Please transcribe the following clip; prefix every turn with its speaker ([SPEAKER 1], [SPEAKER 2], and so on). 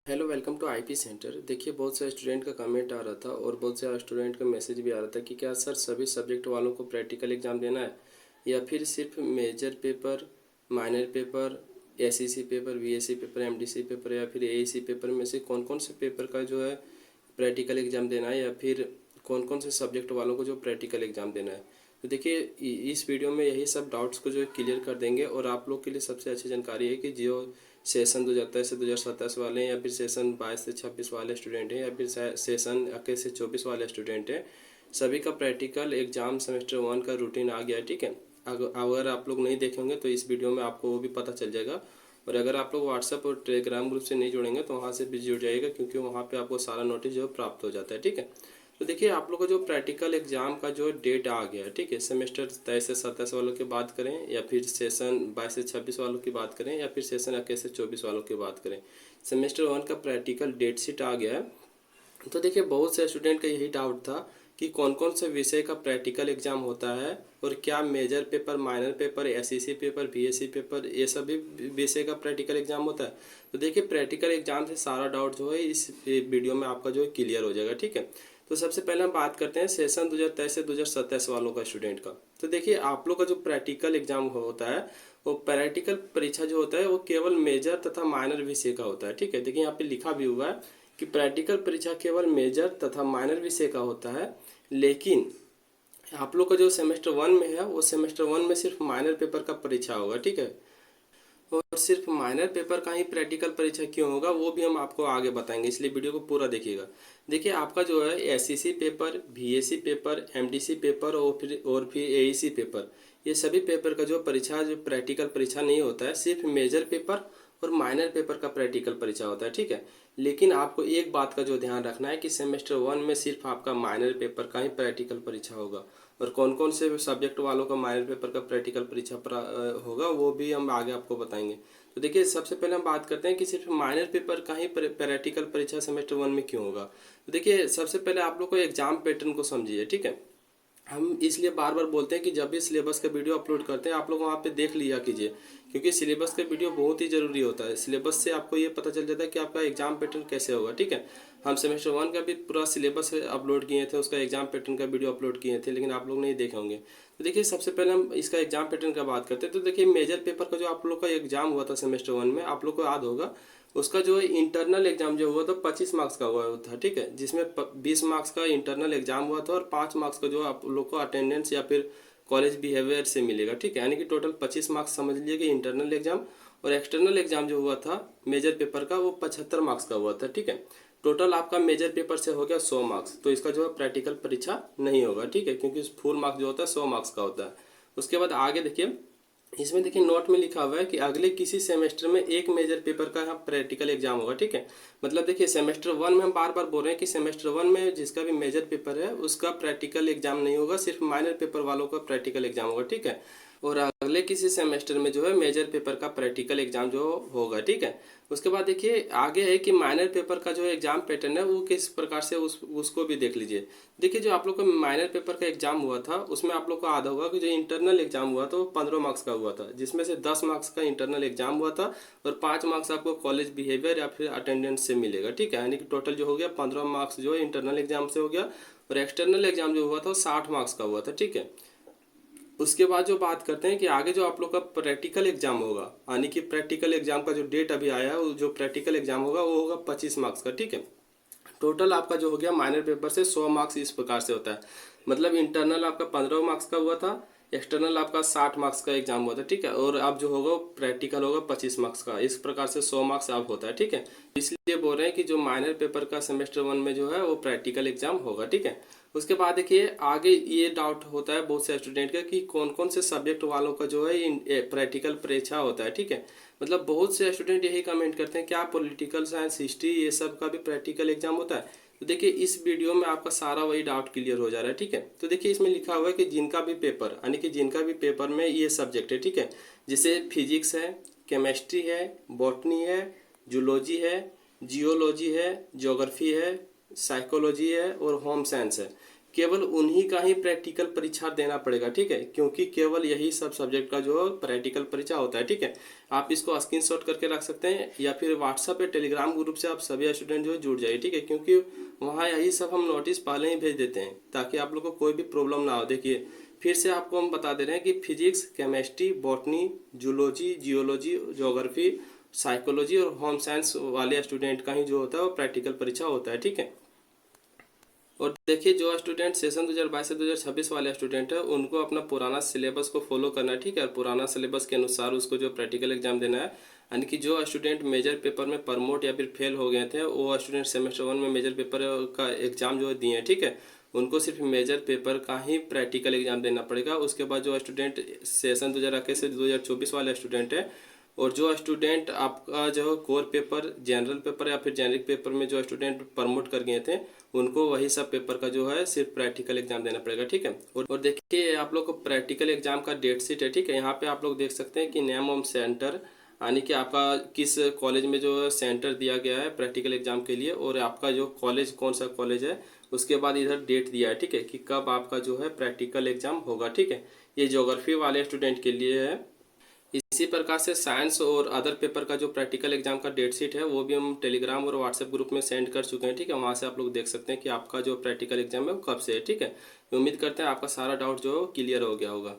[SPEAKER 1] Hello welcome to IP centre. देखिए बहुत सारे स्टूडेंट का कमेंट आ रहा था और बहुत सारे स्टूडेंट का मैसेज भी आ रहा था कि क्या सर सभी सब्जेक्ट वालों को प्रैक्टिकल एग्ज़ाम देना है या फिर सिर्फ major paper, minor paper, SEC paper, VSC paper, MDC paper या फिर एईसी पेपर में से कौन कौन से पेपर का जो है प्रैक्टिकल एग्ज़ाम देना है या फिर कौन कौन से सब्जेक्ट वालों को जो प्रैक्टिकल एग्ज़ाम देना है। तो देखिए इस वीडियो में यही सब डाउट्स को जो है क्लियर कर देंगे और आप लोग के लिए सबसे अच्छी जानकारी है कि जो सेशन 2023 से 2027 वाले हैं या फिर सेशन 22 से 26 वाले स्टूडेंट हैं या फिर सेशन 21 से 24 वाले स्टूडेंट हैं, सभी का प्रैक्टिकल एग्ज़ाम सेमेस्टर 1 का रूटीन आ गया है। ठीक है, अगर आप लोग नहीं देखेंगे तो इस वीडियो में आपको वो भी पता चल जाएगा। और अगर आप लोग व्हाट्सएप और टेलीग्राम ग्रुप से नहीं जुड़ेंगे तो वहाँ से भी जुड़ जाइएगा, क्योंकि वहाँ पे आपको सारा नोटिस जो है प्राप्त हो जाता है। ठीक है, तो देखिए आप लोग को जो प्रैक्टिकल एग्जाम का जो डेट आ गया है, ठीक है, सेमेस्टर 23 से 27 वालों की बात करें या फिर सेशन 22 से 26 वालों की बात करें या फिर सेशन 21 से 24 वालों की बात करें, सेमेस्टर 1 का प्रैक्टिकल डेट शीट आ गया है। तो देखिए बहुत से स्टूडेंट का यही डाउट था कि कौन कौन से विषय का प्रैक्टिकल एग्जाम होता है और क्या major paper, minor paper, SEC paper, BSC paper, ये सभी विषय का प्रैक्टिकल एग्जाम होता है। तो देखिए प्रैक्टिकल एग्जाम से सारा डाउट जो है इस वीडियो में आपका जो है क्लियर हो जाएगा। ठीक है, तो सबसे पहले हम बात करते हैं सेशन 2023 से 2027 वालों का स्टूडेंट का। तो देखिए आप लोग का जो प्रैक्टिकल एग्जाम होता है वो प्रैक्टिकल परीक्षा जो होता है वो केवल मेजर तथा माइनर विषय का होता है। ठीक है, देखिए यहाँ पे लिखा भी हुआ है कि प्रैक्टिकल परीक्षा केवल मेजर तथा माइनर विषय का होता है, लेकिन आप लोग का जो सेमेस्टर 1 में है वो सेमेस्टर 1 में सिर्फ माइनर पेपर का परीक्षा होगा। ठीक है, और सिर्फ माइनर पेपर का ही प्रैक्टिकल परीक्षा क्यों होगा वो भी हम आपको आगे बताएंगे, इसलिए वीडियो को पूरा देखिएगा। देखिए आपका जो है SEC paper, BSC paper, MDC paper और फिर एईसी पेपर, ये सभी पेपर का जो परीक्षा जो प्रैक्टिकल परीक्षा नहीं होता है, सिर्फ मेजर पेपर और माइनर पेपर का प्रैक्टिकल परीक्षा होता है। ठीक है, लेकिन आपको एक बात का जो ध्यान रखना है कि सेमेस्टर 1 में सिर्फ आपका माइनर पेपर का ही प्रैक्टिकल परीक्षा होगा और कौन कौन से सब्जेक्ट वालों का माइनर पेपर का प्रैक्टिकल परीक्षा होगा वो भी हम आगे आपको बताएंगे। तो देखिए सबसे पहले हम बात करते हैं कि सिर्फ माइनर पेपर का ही प्रैक्टिकल परीक्षा सेमेस्टर 1 में क्यों होगा। तो देखिए सबसे पहले आप लोग को एग्जाम पैटर्न को समझिए। ठीक है, हम इसलिए बार बार बोलते हैं कि जब भी सिलेबस का वीडियो अपलोड करते हैं आप लोग वहाँ पे देख लिया कीजिए, क्योंकि सिलेबस का वीडियो बहुत ही ज़रूरी होता है। सिलेबस से आपको ये पता चल जाता है कि आपका एग्जाम पैटर्न कैसे होगा। ठीक है, हम सेमेस्टर 1 का भी पूरा सिलेबस अपलोड किए थे, उसका एग्जाम पैटर्न का वीडियो अपलोड किए थे, लेकिन आप लोग नहीं देखे होंगे। तो देखिए सबसे पहले हम इसका एग्जाम पैटर्न का बात करते हैं। तो देखिए मेजर पेपर का जो आप लोग का एग्जाम हुआ था सेमेस्टर 1 में, आप लोग को याद होगा उसका जो है इंटरनल एग्जाम जो हुआ था 25 मार्क्स का हुआ था। ठीक है, जिसमें 20 मार्क्स का इंटरनल एग्जाम हुआ था और 5 मार्क्स का जो आप लोग को अटेंडेंस या फिर कॉलेज बिहेवियर से मिलेगा। ठीक है, यानी कि टोटल 25 मार्क्स समझ लीजिए कि इंटरनल एग्जाम, और एक्सटर्नल एग्जाम जो हुआ था मेजर पेपर का वो 75 मार्क्स का हुआ था। ठीक है, टोटल आपका मेजर पेपर से हो गया 100 मार्क्स, तो इसका जो है प्रैक्टिकल परीक्षा नहीं होगा। ठीक है, क्योंकि फुल मार्क्स जो होता है 100 मार्क्स का होता है। उसके बाद आगे देखिए, इसमें देखिए नोट में लिखा हुआ है कि अगले किसी सेमेस्टर में एक मेजर पेपर का यहाँ प्रैक्टिकल एग्जाम होगा। ठीक है, मतलब देखिए सेमेस्टर 1 में हम बार बार बोल रहे हैं कि सेमेस्टर 1 में जिसका भी मेजर पेपर है उसका प्रैक्टिकल एग्जाम नहीं होगा, सिर्फ माइनर पेपर वालों का प्रैक्टिकल एग्जाम होगा। ठीक है, और अगले किसी सेमेस्टर में जो है मेजर पेपर का प्रैक्टिकल एग्जाम जो होगा। ठीक है, उसके बाद देखिए आगे है कि माइनर पेपर का जो एग्जाम पैटर्न है वो किस प्रकार से उसको भी देख लीजिए। देखिए जो आप लोग का माइनर पेपर का एग्जाम हुआ था उसमें आप लोग को याद होगा कि जो इंटरनल एग्जाम हुआ था वो 15 मार्क्स का हुआ था, जिसमें से 10 मार्क्स का इंटरनल एग्जाम हुआ था और 5 मार्क्स आपको कॉलेज बिहेवियर या फिर अटेंडेंस से मिलेगा। ठीक है, यानी कि टोटल जो हो गया 15 मार्क्स जो है इंटरनल एग्जाम से हो गया, और एक्सटर्नल एग्जाम जो हुआ था वो 60 मार्क्स का हुआ था। ठीक है, उसके बाद जो बात करते हैं कि आगे जो आप लोग का प्रैक्टिकल एग्जाम होगा, यानी कि प्रैक्टिकल एग्जाम का जो डेट अभी आया है वो जो प्रैक्टिकल एग्जाम होगा वो होगा 25 मार्क्स का। ठीक है, टोटल आपका जो हो गया माइनर पेपर से 100 मार्क्स इस प्रकार से होता है, मतलब इंटरनल आपका 15 मार्क्स का हुआ था, एक्सटर्नल आपका 60 मार्क्स का एग्जाम हुआ था। ठीक है, और अब जो होगा प्रैक्टिकल होगा 25 मार्क्स का, इस प्रकार से 100 मार्क्स अब होता है। ठीक है, इसलिए बोल रहे हैं कि जो माइनर पेपर का सेमेस्टर 1 में जो है वो प्रैक्टिकल एग्जाम होगा। ठीक है, उसके बाद देखिए आगे ये डाउट होता है बहुत से स्टूडेंट का कि कौन कौन से सब्जेक्ट वालों का जो है प्रैक्टिकल परीक्षा होता है। ठीक है, मतलब बहुत से स्टूडेंट यही कमेंट करते हैं क्या पॉलिटिकल साइंस, हिस्ट्री, ये सब का भी प्रैक्टिकल एग्जाम होता है। तो देखिए इस वीडियो में आपका सारा वही डाउट क्लियर हो जा रहा है। ठीक है, तो देखिए इसमें लिखा हुआ है कि जिनका भी पेपर, यानी कि जिनका भी पेपर में ये सब्जेक्ट है, ठीक है, जैसे फिजिक्स है, केमिस्ट्री है, बॉटनी है, जूलॉजी है, जियोलॉजी है, ज्योग्राफी है, साइकोलॉजी है और होम साइंस है, केवल उन्हीं का ही प्रैक्टिकल परीक्षा देना पड़ेगा, ठीक है, क्योंकि केवल यही सब सब्जेक्ट का जो प्रैक्टिकल परीक्षा होता है, ठीक है। आप इसको स्क्रीनशॉट करके रख सकते हैं या फिर व्हाट्सएप या टेलीग्राम ग्रुप से आप सभी स्टूडेंट जो है जुड़ जाइए, ठीक है, क्योंकि वहाँ यही सब हम नोटिस पहले ही भेज देते हैं ताकि आप लोग को कोई भी प्रॉब्लम ना हो। देखिए फिर से आपको हम बता दे रहे हैं कि physics, chemistry, botany, zoology, geology, geography, psychology और होम साइंस वाले स्टूडेंट का ही जो होता है वो प्रैक्टिकल परीक्षा होता है, ठीक है। और देखिए जो स्टूडेंट सेशन 2022 से 2026 वाले स्टूडेंट है उनको अपना पुराना सिलेबस को फॉलो करना है, ठीक है, और पुराना सिलेबस के अनुसार उसको जो प्रैक्टिकल एग्जाम देना है। यानी कि जो स्टूडेंट मेजर पेपर में प्रमोट या फिर फेल हो गए थे वो स्टूडेंट सेमेस्टर 1 में मेजर पेपर का एग्जाम जो है दिए हैं, ठीक है, उनको सिर्फ मेजर पेपर का ही प्रैक्टिकल एग्जाम देना पड़ेगा। उसके बाद जो स्टूडेंट सेशन 2021 से 2024 वाले स्टूडेंट है और जो स्टूडेंट आपका जो कोर पेपर, जनरल पेपर या फिर जेनरिक पेपर में जो स्टूडेंट प्रमोट कर गए थे उनको वही सब पेपर का जो है सिर्फ प्रैक्टिकल एग्जाम देना पड़ेगा, ठीक है। और देखिए आप लोग को प्रैक्टिकल एग्जाम का डेट शीट है, ठीक है, यहाँ पे आप लोग देख सकते हैं कि नेम ऑफ सेंटर, यानी कि आपका किस कॉलेज में जो सेंटर दिया गया है प्रैक्टिकल एग्जाम के लिए और आपका जो कॉलेज कौन सा कॉलेज है, उसके बाद इधर डेट दिया है, ठीक है, कि कब आपका जो है प्रैक्टिकल एग्जाम होगा, ठीक है। ये ज्योग्राफी वाले स्टूडेंट के लिए है। इसी प्रकार से साइंस और अदर पेपर का जो प्रैक्टिकल एग्जाम का डेट शीट है वो भी हम टेलीग्राम और व्हाट्सएप ग्रुप में सेंड कर चुके हैं, ठीक है, वहाँ से आप लोग देख सकते हैं कि आपका जो प्रैक्टिकल एग्जाम है वो कब से है, ठीक है। उम्मीद करते हैं आपका सारा डाउट जो क्लियर हो गया होगा।